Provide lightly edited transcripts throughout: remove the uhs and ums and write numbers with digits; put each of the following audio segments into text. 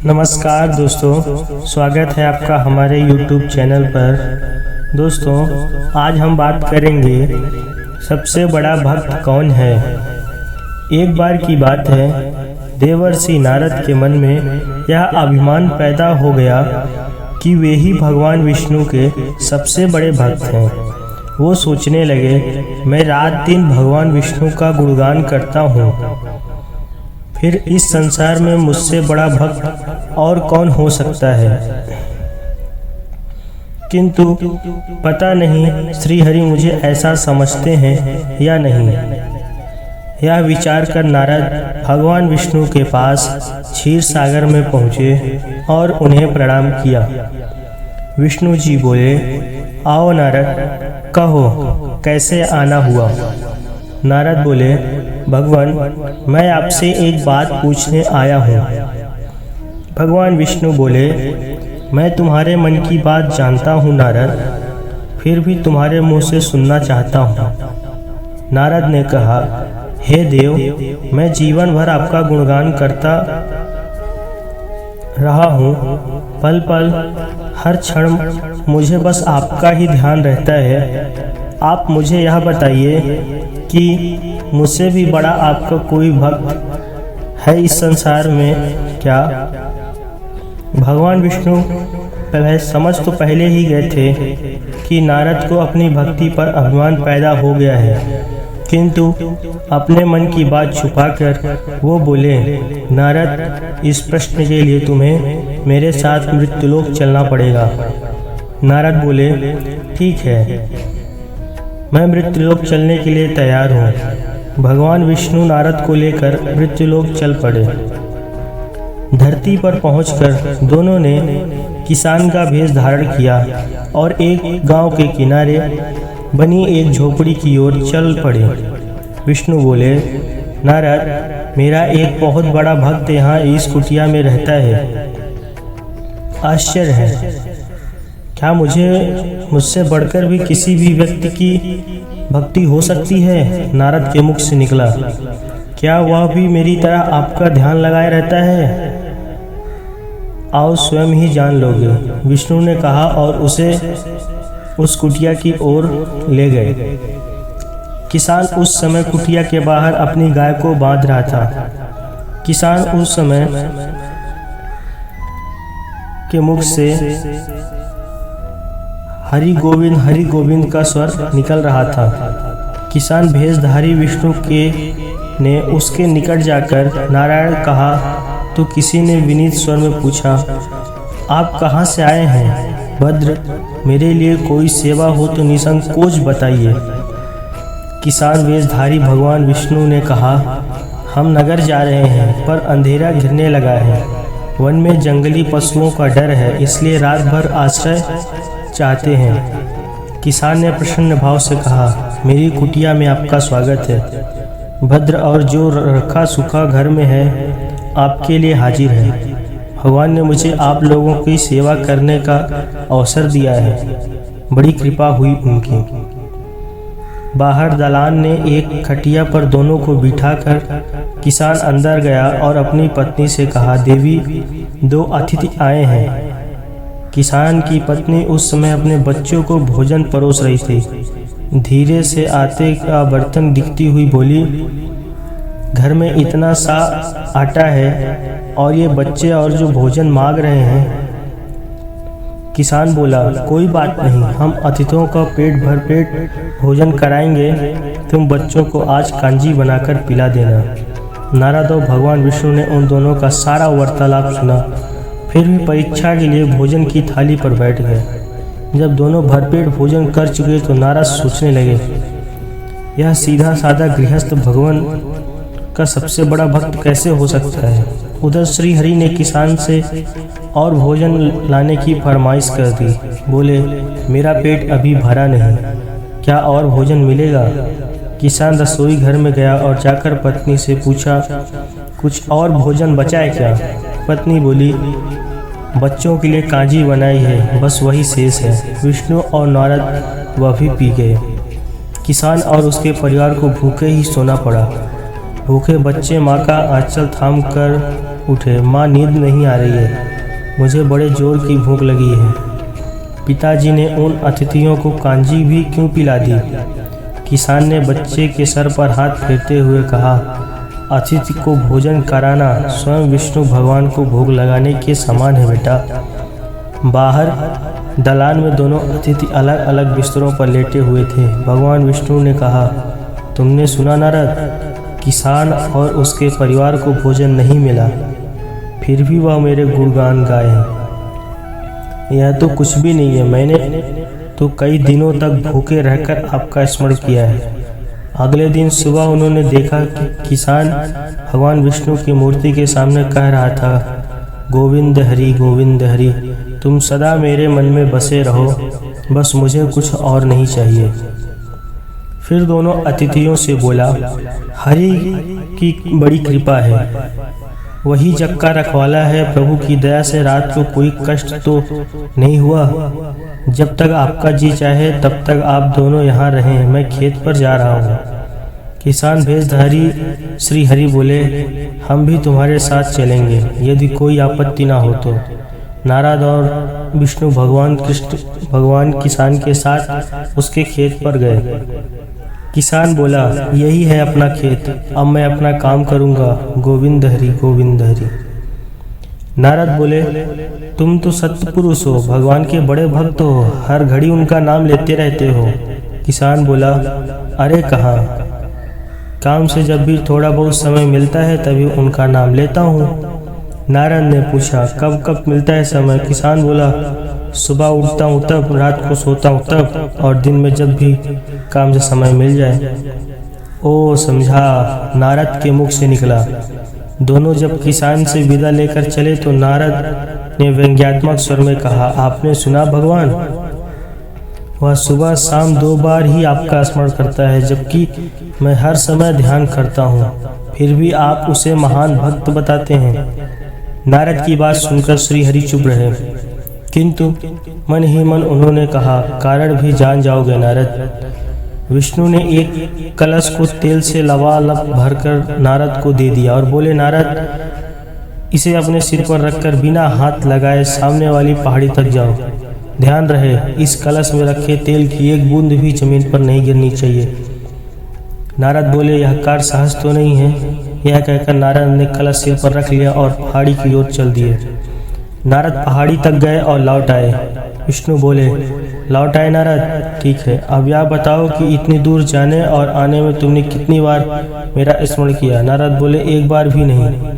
नमस्कार दोस्तों, स्वागत है आपका हमारे YouTube चैनल पर। दोस्तों, आज हम बात करेंगे सबसे बड़ा भक्त कौन है। एक बार की बात है, देवर्षि नारद के मन में यह अभिमान पैदा हो गया कि वे ही भगवान विष्णु के सबसे बड़े भक्त हैं। वो सोचने लगे, मैं रात दिन भगवान विष्णु का गुणगान करता हूँ, फिर इस संसार में मुझसे बड़ा भक्त और कौन हो सकता है। किंतु पता नहीं श्रीहरि मुझे ऐसा समझते हैं या नहीं। यह विचार कर नारद भगवान विष्णु के पास क्षीर सागर में पहुँचे और उन्हें प्रणाम किया। विष्णु जी बोले, आओ नारद, कहो कैसे आना हुआ। नारद बोले, भगवान, मैं आपसे एक बात पूछने आया हूँ। भगवान विष्णु बोले, मैं तुम्हारे मन की बात जानता हूँ नारद, फिर भी तुम्हारे मुंह से सुनना चाहता हूँ। नारद ने कहा, हे देव, मैं जीवन भर आपका गुणगान करता रहा हूँ। पल पल हर क्षण मुझे बस आपका ही ध्यान रहता है। आप मुझे यह बताइए कि मुझसे भी बड़ा आपका कोई भक्त है इस संसार में क्या। भगवान विष्णु समझ तो पहले ही गए थे कि नारद को अपनी भक्ति पर अभिमान पैदा हो गया है, किंतु अपने मन की बात छुपाकर वो बोले, नारद, इस प्रश्न के लिए तुम्हें मेरे साथ मृत्युलोक चलना पड़ेगा। नारद बोले, ठीक है, मैं मृत्युलोक चलने के लिए तैयार हूँ। भगवान विष्णु नारद को लेकर मृत्युलोक चल पड़े। धरती पर पहुंचकर दोनों ने किसान का भेष धारण किया और एक गांव के किनारे बनी एक झोपड़ी की ओर चल पड़े। विष्णु बोले, नारद, मेरा एक बहुत बड़ा भक्त यहाँ इस कुटिया में रहता है। आश्चर्य है, क्या मुझसे बढ़कर भी किसी भी व्यक्ति की भक्ति हो सकती है। नारद के मुख से निकला, क्या वह भी मेरी तरह आपका ध्यान लगाए रहता है। आओ स्वयं ही जान लोगे, विष्णु ने कहा और उसे उस कुटिया की ओर ले गए। किसान उस समय कुटिया के बाहर अपनी गाय को बांध रहा था। किसान उस समय के मुख से हरि गोविंद का स्वर निकल रहा था। किसान भेषधारी विष्णु के ने उसके निकट जाकर नारायण कहा तो किसी ने विनीत स्वर में पूछा, आप कहाँ से आए हैं। भद्र, मेरे लिए कोई सेवा हो तो निसंकोच बताइए। किसान वेशधारी भगवान विष्णु ने कहा, हम नगर जा रहे हैं पर अंधेरा घिरने लगा है। वन में जंगली पशुओं का डर है, इसलिए रात भर आश्रय चाहते हैं। किसान ने प्रसन्न भाव से कहा, मेरी कुटिया में आपका स्वागत है। भद्र और जो रखा सूखा घर में है आपके लिए हाजिर है। भगवान ने मुझे आप लोगों की सेवा करने का अवसर दिया है, बड़ी कृपा हुई उनकी। बाहर दलान ने एक खटिया पर दोनों को बिठाकर किसान अंदर गया और अपनी पत्नी से कहा, देवी, दो अतिथि आए हैं। किसान की पत्नी उस समय अपने बच्चों को भोजन परोस रही थी। धीरे से आटे का बर्तन दिखती हुई बोली, घर में इतना सा आटा है और ये बच्चे और जो भोजन मांग रहे हैं। किसान बोला, कोई बात नहीं, हम अतिथियों का पेट भर पेट भोजन कराएंगे। तुम बच्चों को आज कांजी बनाकर पिला देना। नारद और भगवान विष्णु ने उन दोनों का सारा वार्तालाप सुना, फिर भी परीक्षा के लिए भोजन की थाली पर बैठ गए। जब दोनों भरपेट भोजन कर चुके तो नारद सोचने लगे, यह सीधा साधा गृहस्थ भगवान का सबसे बड़ा भक्त कैसे हो सकता है। उधर श्री हरि ने किसान से और भोजन लाने की फरमाइश कर दी। बोले, मेरा पेट अभी भरा नहीं, क्या और भोजन मिलेगा। किसान रसोई घर में गया और जाकर पत्नी से पूछा, कुछ और भोजन बचा है क्या। पत्नी बोली, बच्चों के लिए कांजी बनाई है, बस वही शेष है। विष्णु और नारद वह भी पी गए। किसान और उसके परिवार को भूखे ही सोना पड़ा। भूखे बच्चे माँ का आंचल थाम कर उठे। माँ, नींद नहीं आ रही है, मुझे बड़े जोर की भूख लगी है। पिताजी ने उन अतिथियों को कांजी भी क्यों पिला दी? किसान ने बच्चे के सर पर हाथ फेरते हुए कहा, अतिथि को भोजन कराना स्वयं विष्णु भगवान को भोग लगाने के समान है बेटा। बाहर दलान में दोनों अतिथि अलग अलग बिस्तरों पर लेटे हुए थे। भगवान विष्णु ने कहा, तुमने सुना नारद, किसान और उसके परिवार को भोजन नहीं मिला, फिर भी वह मेरे गुणगान गाए। यह तो कुछ भी नहीं है, मैंने तो कई दिनों तक भूखे रहकर आपका स्मरण किया है। अगले दिन सुबह उन्होंने देखा कि किसान भगवान विष्णु की मूर्ति के सामने कह रहा था, गोविंद हरि गोविंद हरि, तुम सदा मेरे मन में बसे रहो, बस मुझे कुछ और नहीं चाहिए। फिर दोनों अतिथियों से बोला, हरि की बड़ी कृपा है, वही जग का रखवाला है। प्रभु की दया से रात को कोई कष्ट तो नहीं हुआ। जब तक आपका जी चाहे तब तक आप दोनों यहाँ रहें, मैं खेत पर जा रहा हूँ। किसान भेषधारी श्री हरि बोले, हम भी तुम्हारे साथ चलेंगे यदि कोई आपत्ति ना हो तो। नारद और विष्णु भगवान किसान के साथ उसके खेत पर गए। किसान बोला, यही है अपना खेत, अब मैं अपना काम करूँगा, गोविंद हरि गोविंद हरि। नारद बोले, तुम तो सत्य पुरुष हो, भगवान के बड़े भक्त हो, हर घड़ी उनका नाम लेते रहते हो। किसान बोला, अरे कहाँ, काम से जब भी थोड़ा बहुत समय मिलता है तभी उनका नाम लेता हूँ। नारद ने पूछा, कब कब मिलता है समय? किसान बोला, सुबह उठता हूँ तब, रात को सोता हूँ तब, और दिन में जब भी काम से समय मिल जाए। ओ समझा, नारद के मुख से निकला। दोनों जब किसान से विदा लेकर चले तो नारद ने व्यंग्यात्मक स्वर में कहा, आपने सुना भगवान, वह सुबह शाम 2 बार ही आपका स्मरण करता है, जबकि मैं हर समय ध्यान करता हूँ, फिर भी आप उसे महान भक्त बताते हैं। नारद की बात सुनकर श्री हरि चुप रहे, किंतु मन ही मन उन्होंने कहा, कारण भी जान जाओगे नारद। विष्णु ने एक कलश को तेल से लबालब भरकर नारद को दे दिया और बोले, नारद, इसे अपने सिर पर रखकर बिना हाथ लगाए सामने वाली पहाड़ी तक जाओ। ध्यान रहे, इस कलश में रखे तेल की एक बूंद भी जमीन पर नहीं गिरनी चाहिए। नारद बोले, यह कार्य सहज तो नहीं है। यह कहकर नारद ने कलश सिर पर रख लिया और पहाड़ी की ओर चल दिए। नारद पहाड़ी तक गए और लौट आए। विष्णु बोले, लौट आए नारद, ठीक है, अब यह बताओ कि इतनी दूर जाने और आने में तुमने कितनी बार मेरा स्मरण किया? नारद बोले, एक बार भी नहीं।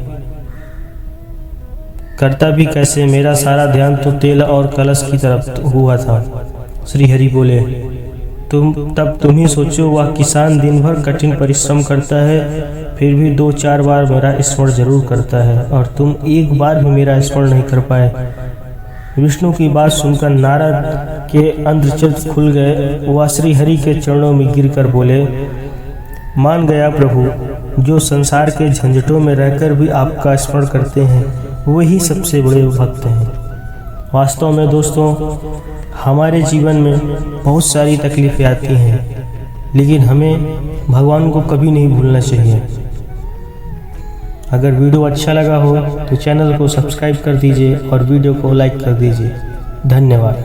करता भी कैसे, मेरा सारा ध्यान तो तेल और कलश की तरफ हुआ था। श्री हरि बोले, तुम ही सोचो, वह किसान दिन भर कठिन परिश्रम करता है, फिर भी 2-4 बार मेरा स्मरण जरूर करता है, और तुम एक बार भी मेरा स्मरण नहीं कर पाए। विष्णु की बात सुनकर नारद के अंतर्चेत खुल गए। वह श्री हरि के चरणों में गिरकर बोले, मान गया प्रभु, जो संसार के झंझटों में रहकर भी आपका स्मरण करते हैं वही सबसे बड़े भक्त हैं। वास्तव में दोस्तों, हमारे जीवन में बहुत सारी तकलीफ़ें आती हैं, लेकिन हमें भगवान को कभी नहीं भूलना चाहिए। अगर वीडियो अच्छा लगा हो तो चैनल को सब्सक्राइब कर दीजिए और वीडियो को लाइक कर दीजिए। धन्यवाद।